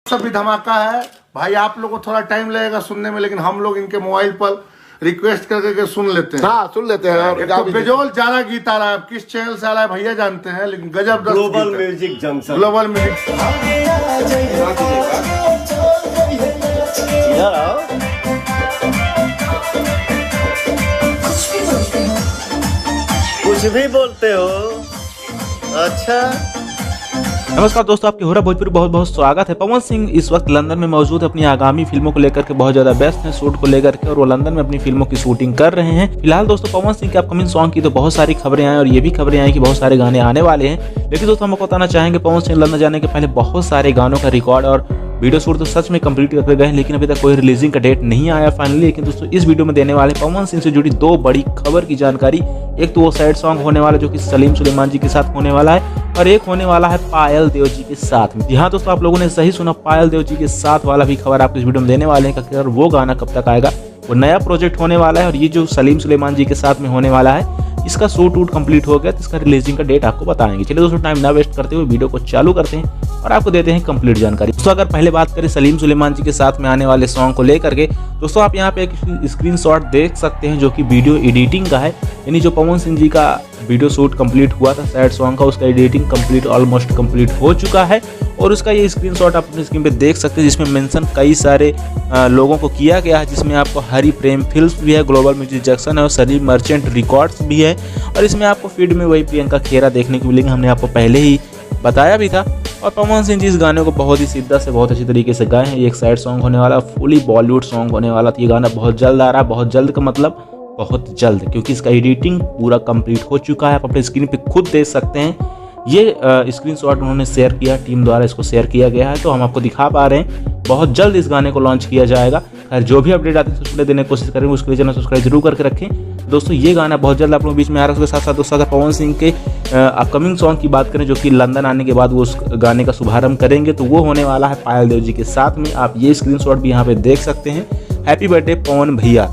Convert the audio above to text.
सब भी धमाका है भाई। आप लोग को थोड़ा टाइम लगेगा सुनने में, लेकिन हम लोग इनके मोबाइल पर रिक्वेस्ट करके सुन लेते हैं। हाँ सुन लेते हैं। और तो बेजोल ज्यादा गीत आ रहा है, किस चैनल से आ रहा है भैया जानते हैं, लेकिन गजब global music junction. Global music कुछ भी बोलते हो। अच्छा नमस्कार दोस्तों, आपके हो रहा भोजपुरी बहुत बहुत स्वागत है। पवन सिंह इस वक्त लंदन में मौजूद अपनी आगामी फिल्मों को लेकर के बहुत ज्यादा व्यस्त हैं, शूट को लेकर के, और वो लंदन में अपनी फिल्मों की शूटिंग कर रहे हैं। फिलहाल दोस्तों पवन सिंह के अपकमिंग सॉन्ग की तो बहुत सारी खबरें आई और ये भी खबरें आई कि बहुत सारे गाने आने वाले हैं। लेकिन दोस्तों हम आपको बताना चाहेंगे पवन सिंह लंदन जाने के पहले बहुत सारे गानों का रिकॉर्ड और वीडियो शूट तो सच में कंप्लीट करके गए हैं, लेकिन अभी तक कोई रिलीजिंग का डेट नहीं आया फाइनली। लेकिन दोस्तों इस वीडियो में देने वाले पवन सिंह से जुड़ी दो बड़ी खबर की जानकारी। एक तो वो सैड सॉन्ग होने वाला जो कि सलीम सुलेमान जी के साथ होने वाला है, और एक होने वाला है पायल देव जी के साथ में। जी हाँ दोस्तों, आप लोगों ने सही सुना, पायल देव जी के साथ वाला भी खबर आपको इस वीडियो में देने वाले हैं कि और वो गाना कब तक आएगा। वो नया प्रोजेक्ट होने वाला है, और ये जो सलीम सुलेमान जी के साथ में होने वाला है इसका शूट वूट कंप्लीट हो गया, तो इसका रिलीजिंग का डेट आपको बताएंगे। चलिए दोस्तों टाइम ना वेस्ट करते हुए वीडियो को चालू करते हैं और आपको देते हैं कंप्लीट जानकारी। दोस्तों अगर पहले बात करें सलीम सुलेमान जी के साथ में आने वाले सॉन्ग को लेकर के, दोस्तों आप यहाँ पे एक स्क्रीनशॉट देख सकते हैं जो कि वीडियो एडिटिंग का है। यानी जो पवन सिंह जी का वीडियो शूट कंप्लीट हुआ था सैड सॉन्ग का, उसका एडिटिंग कंप्लीट ऑलमोस्ट कंप्लीट हो चुका है, और उसका ये स्क्रीनशॉट आप अपनी स्क्रीन पे देख सकते हैं, जिसमें मेंशन कई सारे लोगों को किया गया है, जिसमें आपको हरी प्रेम फिल्म्स भी है, ग्लोबल म्यूजिक जंक्शन है और सलीम मर्चेंट रिकॉर्ड्स भी है, और इसमें आपको फीड में वही प्रियंका खेरा देखने को मिलेंगे, हमने आपको पहले ही बताया भी था। और पवन सिंह जी इस गाने को बहुत ही शिद्दत से बहुत अच्छी तरीके से गाए हैं। ये एक सैड सॉन्ग होने वाला, फुली बॉलीवुड सॉन्ग होने वाला था। ये गाना बहुत जल्द आ रहा है, बहुत जल्द का मतलब बहुत जल्द, क्योंकि इसका एडिटिंग पूरा कंप्लीट हो चुका है। आप अपने स्क्रीन पे खुद देख सकते हैं। ये स्क्रीनशॉट उन्होंने शेयर किया, टीम द्वारा इसको शेयर किया गया है, तो हम आपको दिखा पा रहे हैं। बहुत जल्द इस गाने को लॉन्च किया जाएगा। खैर जो भी अपडेट आती है उसको देने की कोशिश करेंगे, उसके लिए चैनल सब्सक्राइब जरूर करके रखें। दोस्तों ये गाना बहुत जल्द आप लोगों के बीच में आ रहा है। उसके साथ साथ दोस्तों अगर पवन सिंह के अपकमिंग सॉन्ग की बात करें, जो कि लंदन आने के बाद वो उस गाने का शुभारंभ करेंगे, तो वो होने वाला है पायल देव जी के साथ में। आप ये स्क्रीनशॉट भी यहाँ पे देख सकते हैं। हैप्पी बर्थडे पवन भैया।